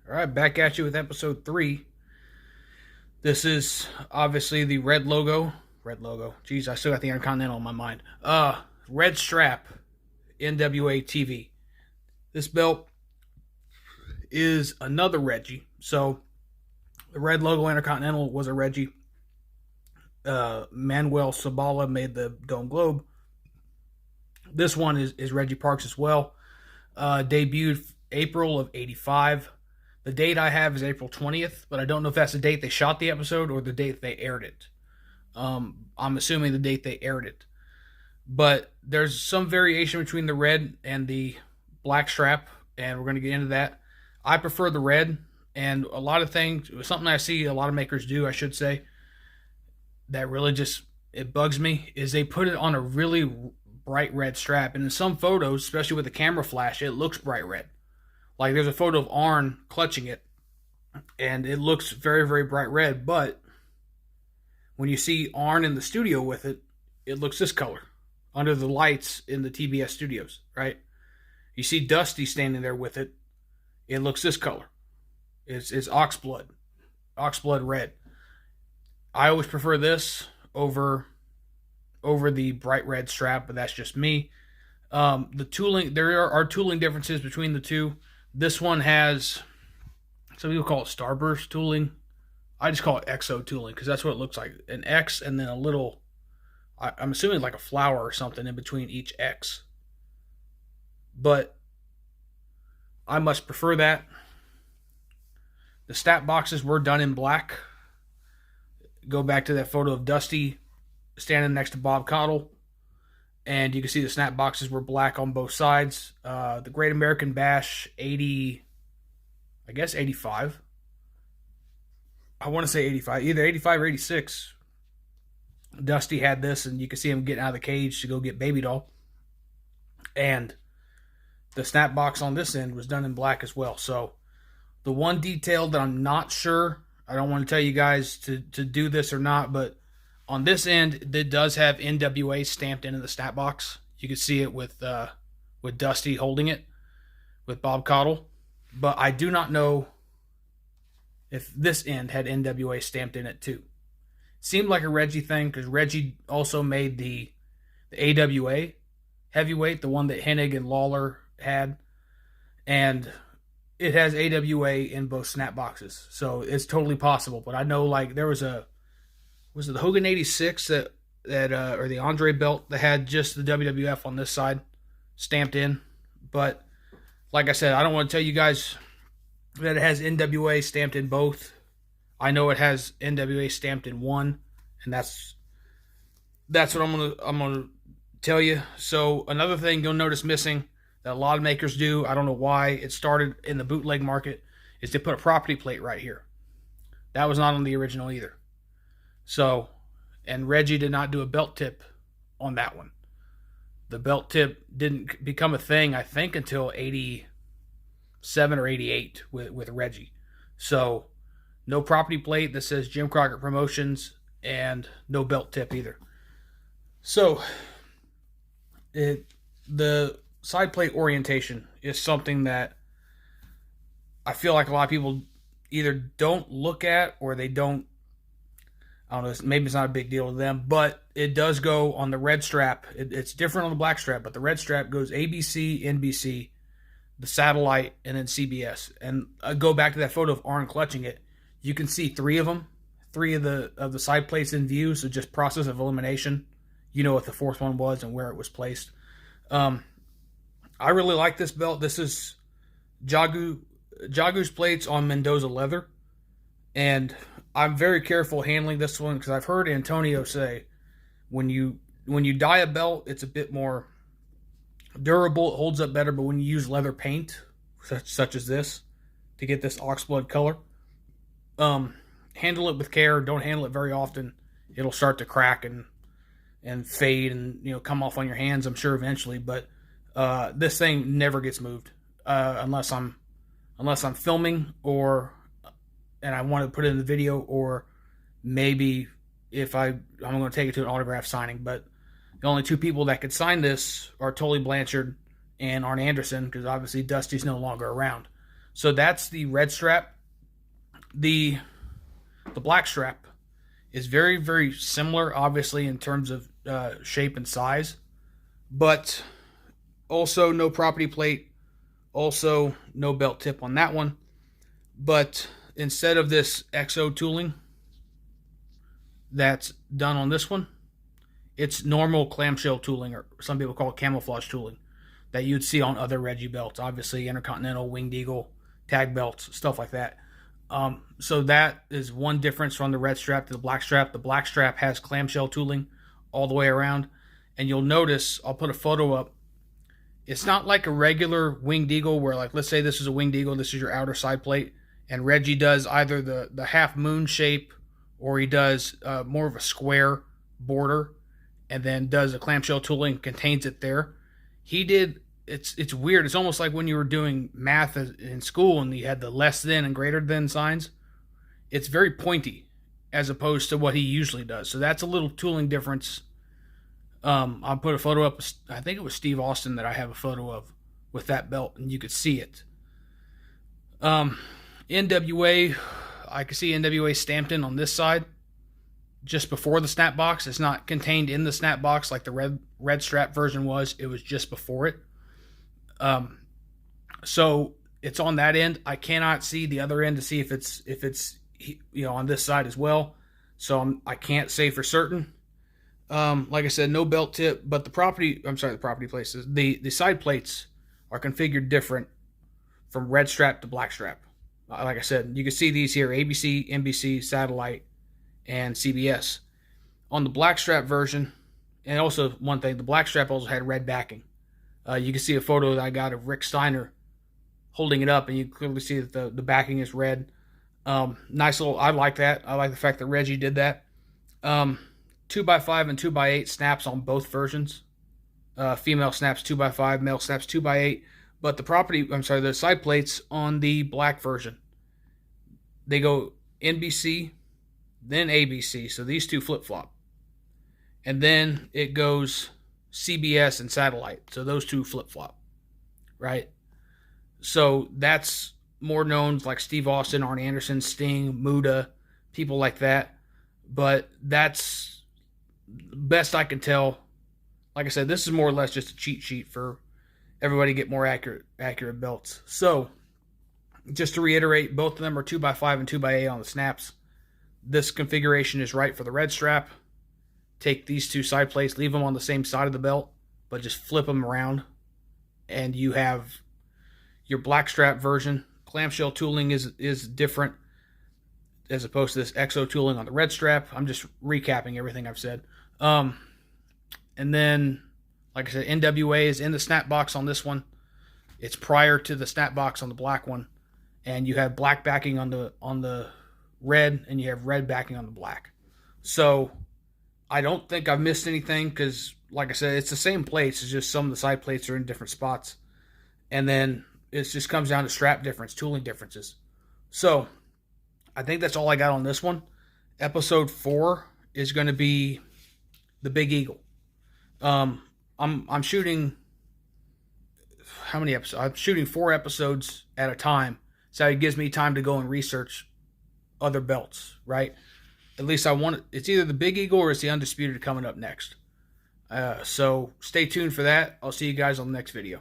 All right, back at you with episode 3. This is obviously the red logo. Red logo. Jeez, I still got the Intercontinental in my mind. Red strap, NWA TV. This belt is another Reggie. So, the red logo Intercontinental was a Reggie. Manuel Sabala made the Dome Globe. This one is Reggie Parks as well. Debuted April of 85. The date I have is April 20th, but I don't know if that's the date they shot the episode or the date they aired it. I'm assuming the date they aired it. But there's some variation between the red and the black strap, and we're going to get into that. I prefer the red, and a lot of things, something I see a lot of makers do, I should say, that really just, it bugs me, is they put it on a really bright red strap. And in some photos, especially with the camera flash, it looks bright red. Like there's a photo of Arn clutching it, and it looks very, very bright red. But when you see Arn in the studio with it, it looks this color under the lights in the TBS studios, right? You see Dusty standing there with it, it looks this color. It's oxblood red. I always prefer this over the bright red strap, but that's just me. The tooling, there are tooling differences between the two. This one has, some people call it starburst tooling. I just call it XO tooling because that's what it looks like. An X and then a little, I'm assuming like a flower or something in between each X. But I much prefer that. The stat boxes were done in black. Go back to that photo of Dusty standing next to Bob Caudle. And you can see the snap boxes were black on both sides. The Great American Bash 85. I want to say 85, either 85 or 86. Dusty had this, and you can see him getting out of the cage to go get Baby Doll. And the snap box on this end was done in black as well. So the one detail that I'm not sure, I don't want to tell you guys to do this or not, but on this end, it does have NWA stamped into the snap box. You can see it with Dusty holding it, with Bob Caudle. But I do not know if this end had NWA stamped in it too. Seemed like a Reggie thing, because Reggie also made the AWA heavyweight, the one that Hennig and Lawler had. And it has AWA in both snap boxes. So it's totally possible. But I know, like, there was it the Hogan 86 or the Andre belt that had just the WWF on this side stamped in? But like I said, I don't want to tell you guys that it has NWA stamped in both. I know it has NWA stamped in one, and that's what I'm gonna tell you. So another thing you'll notice missing that a lot of makers do, I don't know why it started in the bootleg market, is they put a property plate right here. That was not on the original either. So, and Reggie did not do a belt tip on that one. The belt tip didn't become a thing, I think, until 87 or 88 with Reggie. So, no property plate that says Jim Crockett Promotions, and no belt tip either. So, the side plate orientation is something that I feel like a lot of people either don't look at or they don't, I don't know, maybe it's not a big deal to them, but it does go on the red strap. It's different on the black strap, but the red strap goes ABC, NBC, the satellite, and then CBS. And I go back to that photo of Arn clutching it. You can see three of them, three of the side plates in view, so just process of elimination. You know what the fourth one was and where it was placed. I really like this belt. This is Jagu's plates on Mendoza leather, and I'm very careful handling this one because I've heard Antonio say when you dye a belt, it's a bit more durable, it holds up better, but when you use leather paint, such as this, to get this oxblood color, handle it with care. Don't handle it very often. It'll start to crack and fade and come off on your hands, I'm sure, eventually, but this thing never gets moved unless I'm filming and I want to put it in the video, or maybe if I'm going to take it to an autograph signing. But the only two people that could sign this are Tully Blanchard and Arn Anderson, because obviously Dusty's no longer around. So that's the red strap. The black strap is very, very similar, obviously, in terms of shape and size, but also no property plate, also no belt tip on that one. But instead of this XO tooling that's done on this one, it's normal clamshell tooling, or some people call it camouflage tooling, that you'd see on other Reggie belts, obviously Intercontinental, Winged Eagle, tag belts, stuff like that. So that is one difference from the red strap to the black strap. The black strap has clamshell tooling all the way around, and you'll notice, I'll put a photo up, it's not like a regular Winged Eagle where, like, let's say this is a Winged Eagle, this is your outer side plate, and Reggie does either the half moon shape, or he does more of a square border, and then does a clamshell tooling, contains it there. He did, it's weird. It's almost like when you were doing math in school and you had the less than and greater than signs. It's very pointy as opposed to what he usually does. So that's a little tooling difference. I'll put a photo up. I think it was Steve Austin that I have a photo of with that belt, and you could see it. NWA, I can see NWA stamped in on this side just before the snap box. It's not contained in the snap box like the red strap version was. It was just before it. So it's on that end. I cannot see the other end to see if it's on this side as well. So I can't say for certain. Like I said, no belt tip, but the property plates, the side plates are configured different from red strap to black strap. Like I said, you can see these here: ABC, NBC, satellite, and CBS. On the black strap version, and also one thing, the black strap also had red backing. You can see a photo that I got of Rick Steiner holding it up, and you clearly see that the backing is red. Nice little, I like that. I like the fact that Reggie did that. 2x5 and 2x8 snaps on both versions. Female snaps 2x5, male snaps 2x8. But the side plates on the black version, they go NBC, then ABC. So these two flip-flop. And then it goes CBS and satellite. So those two flip-flop, right? So that's more known like Steve Austin, Arn Anderson, Sting, Muda, people like that. But that's best I can tell. Like I said, this is more or less just a cheat sheet for everybody to get more accurate belts. So just to reiterate, both of them are 2x5 and 2x8 on the snaps. This configuration is right for the red strap. Take these two side plates, leave them on the same side of the belt, but just flip them around, and you have your black strap version. Clamshell tooling is different as opposed to this XO tooling on the red strap. I'm just recapping everything I've said. And then, like I said, NWA is in the snap box on this one. It's prior to the snap box on the black one, and you have black backing on the red, and you have red backing on the black. So I don't think I've missed anything because, like I said, it's the same plates. It's just some of the side plates are in different spots. And then it just comes down to strap difference, tooling differences. So I think that's all I got on this one. Episode 4 is going to be the Big Eagle. I'm shooting, how many episodes? I'm shooting 4 episodes at a time. So it gives me time to go and research other belts, right? At least I want it. It's either the Big Eagle or it's the Undisputed coming up next. So stay tuned for that. I'll see you guys on the next video.